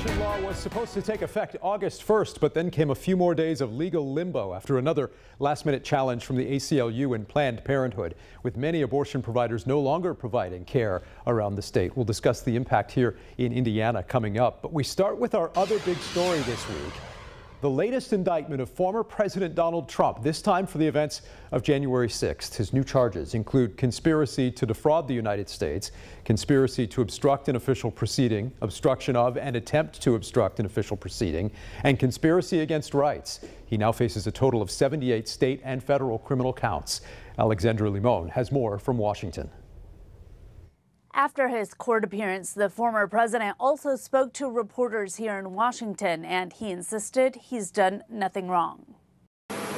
election law was supposed to take effect August 1st, but then came a few more days of legal limbo after another last-minute challenge from the ACLU and Planned Parenthood, with many abortion providers no longer providing care around the state. We'll discuss the impact here in Indiana coming up, but we start with our other big story this week. The latest indictment of former President Donald Trump, this time for the events of January 6th. His new charges include conspiracy to defraud the United States, conspiracy to obstruct an official proceeding, obstruction of and attempt to obstruct an official proceeding, and conspiracy against rights. He now faces a total of 78 state and federal criminal counts. Alexandra Limon has more from Washington. After his court appearance, the former president also spoke to reporters here in Washington, and he insisted he's done nothing wrong.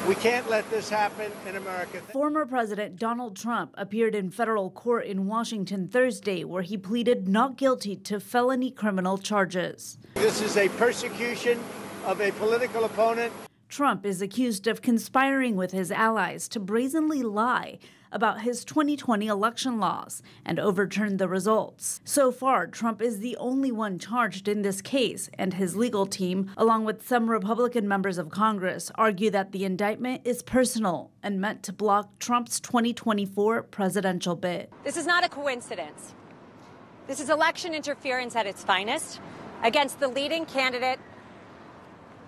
We can't let this happen in America. Former President Donald Trump appeared in federal court in Washington Thursday, where he pleaded not guilty to felony criminal charges. This is a persecution of a political opponent. Trump is accused of conspiring with his allies to brazenly lie about his 2020 election laws and overturn the results. So far, Trump is the only one charged in this case, and his legal team, along with some Republican members of Congress, argue that the indictment is personal and meant to block Trump's 2024 presidential bid. This is not a coincidence. This is election interference at its finest against the leading candidate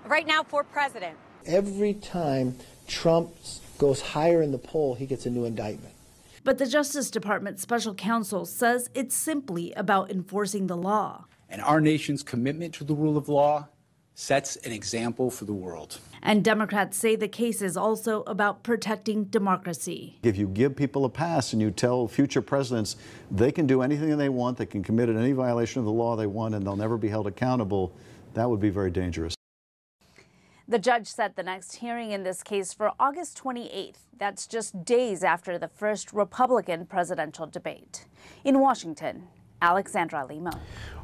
right now for president. Every time Trump goes higher in the poll, he gets a new indictment. But the Justice Department special counsel says it's simply about enforcing the law. And our nation's commitment to the rule of law sets an example for the world. And Democrats say the case is also about protecting democracy. If you give people a pass and you tell future presidents they can do anything they want, they can commit any violation of the law they want, and they'll never be held accountable, that would be very dangerous. The judge set the next hearing in this case for August 28th. That's just days after the first Republican presidential debate. In Washington, Alexandra Limon.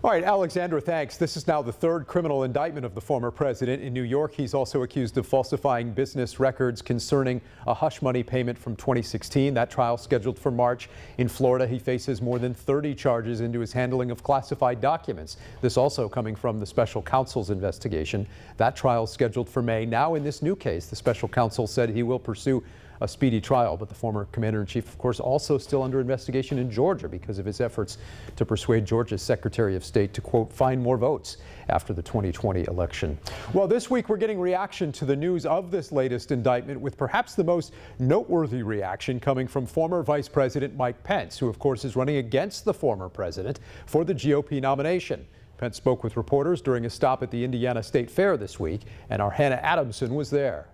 All right, Alexandra, thanks. This is now the third criminal indictment of the former president. In New York, he's also accused of falsifying business records concerning a hush money payment from 2016. That trial scheduled for March. In Florida, he faces more than 30 charges into his handling of classified documents. This also coming from the special counsel's investigation. That trial scheduled for May. Now in this new case, the special counsel said he will pursue a speedy trial, but the former commander-in-chief, of course, also still under investigation in Georgia because of his efforts to persuade Georgia's Secretary of State to, quote, find more votes after the 2020 election. Well, this week we're getting reaction to the news of this latest indictment, with perhaps the most noteworthy reaction coming from former Vice President Mike Pence, who, of course, is running against the former president for the GOP nomination. Pence spoke with reporters during a stop at the Indiana State Fair this week, and our Hannah Adamson was there.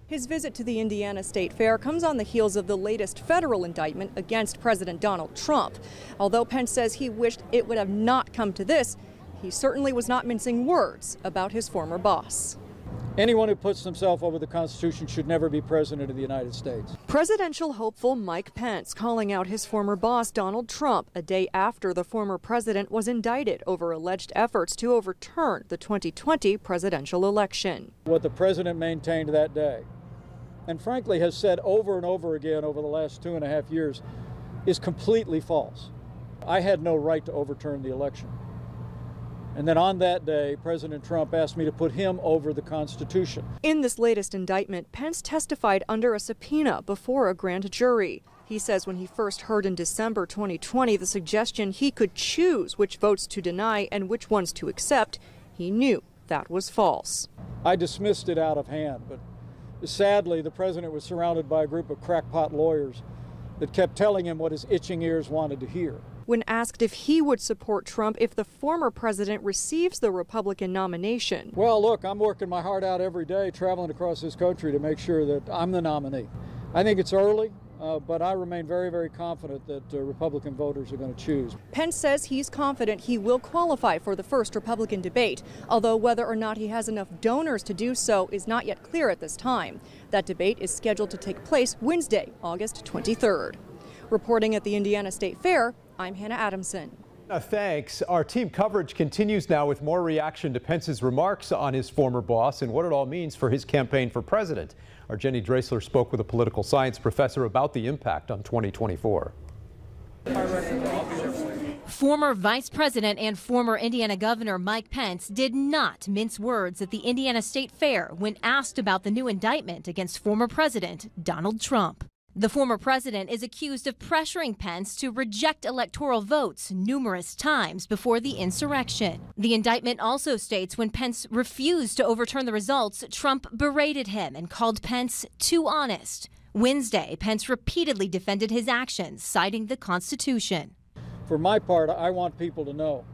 His visit to the Indiana State Fair comes on the heels of the latest federal indictment against President Donald Trump. Although Pence says he wished it would have not come to this, he certainly was not mincing words about his former boss. Anyone who puts himself over the Constitution should never be president of the United States. Presidential hopeful Mike Pence calling out his former boss Donald Trump a day after the former president was indicted over alleged efforts to overturn the 2020 presidential election. What the president maintained that day, and frankly has said over and over again over the last 2.5 years, is completely false. I had no right to overturn the election. And then on that day, President Trump asked me to put him over the Constitution. In this latest indictment, Pence testified under a subpoena before a grand jury. He says when he first heard in December 2020 the suggestion he could choose which votes to deny and which ones to accept, he knew that was false. I dismissed it out of hand, but sadly, the president was surrounded by a group of crackpot lawyers that kept telling him what his itching ears wanted to hear. When asked if he would support Trump if the former president receives the Republican nomination. Well, look, I'm working my heart out every day, traveling across this country to make sure that I'm the nominee. I think it's early, but I remain very, very confident that Republican voters are going to choose. Pence says he's confident he will qualify for the first Republican debate, although whether or not he has enough donors to do so is not yet clear at this time. That debate is scheduled to take place Wednesday, August 23rd. Reporting at the Indiana State Fair, I'm Hannah Adamson. Thanks. Our team coverage continues now with more reaction to Pence's remarks on his former boss and what it all means for his campaign for president. Our Jenny Drasler spoke with a political science professor about the impact on 2024. Former Vice President and former Indiana Governor Mike Pence did not mince words at the Indiana State Fair when asked about the new indictment against former President Donald Trump. The former president is accused of pressuring Pence to reject electoral votes numerous times before the insurrection. The indictment also states when Pence refused to overturn the results, Trump berated him and called Pence too honest. Wednesday, Pence repeatedly defended his actions, citing the Constitution. For my part, I want people to know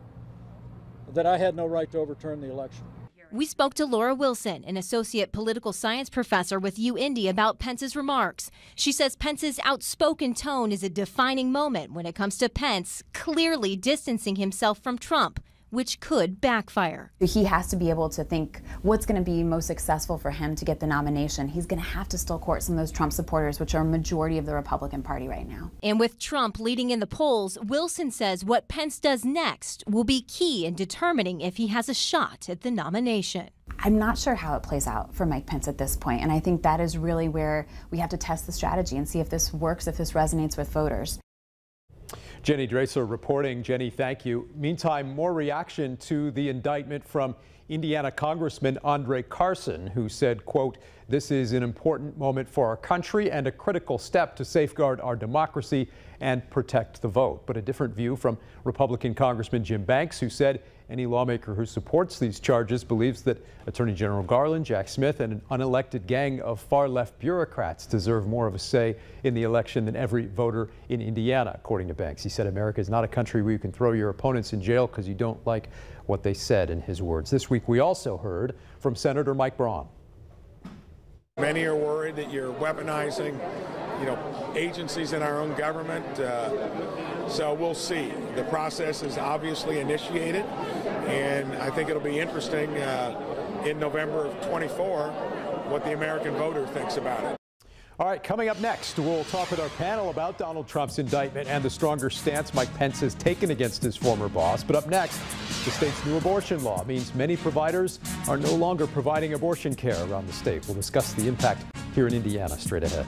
that I had no right to overturn the election. We spoke to Laura Wilson, an associate political science professor with UIndy, about Pence's remarks. She says Pence's outspoken tone is a defining moment when it comes to Pence clearly distancing himself from Trump, which could backfire. He has to be able to think what's going to be most successful for him to get the nomination. He's going to have to still court some of those Trump supporters, which are a majority of the Republican Party right now. And with Trump leading in the polls, Wilson says what Pence does next will be key in determining if he has a shot at the nomination. I'm not sure how it plays out for Mike Pence at this point, and I think that is really where we have to test the strategy and see if this works, if this resonates with voters. Jenny Drasler reporting. Jenny, thank you. Meantime, more reaction to the indictment from Indiana Congressman Andre Carson, who said, quote, "This is an important moment for our country and a critical step to safeguard our democracy and protect the vote." But a different view from Republican Congressman Jim Banks, who said any lawmaker who supports these charges believes that Attorney General Garland, Jack Smith, and an unelected gang of far-left bureaucrats deserve more of a say in the election than every voter in Indiana, according to Banks. He said America is not a country where you can throw your opponents in jail because you don't like what they said, in his words. This week we also heard from Senator Mike Braun. Many are worried that you're weaponizing, agencies in our own government. So we'll see. The process is obviously initiated, and I think it'll be interesting in November of 24 what the American voter thinks about it. All right, coming up next, we'll talk with our panel about Donald Trump's indictment and the stronger stance Mike Pence has taken against his former boss. But up next, the state's new abortion law means many providers are no longer providing abortion care around the state. We'll discuss the impact here in Indiana straight ahead.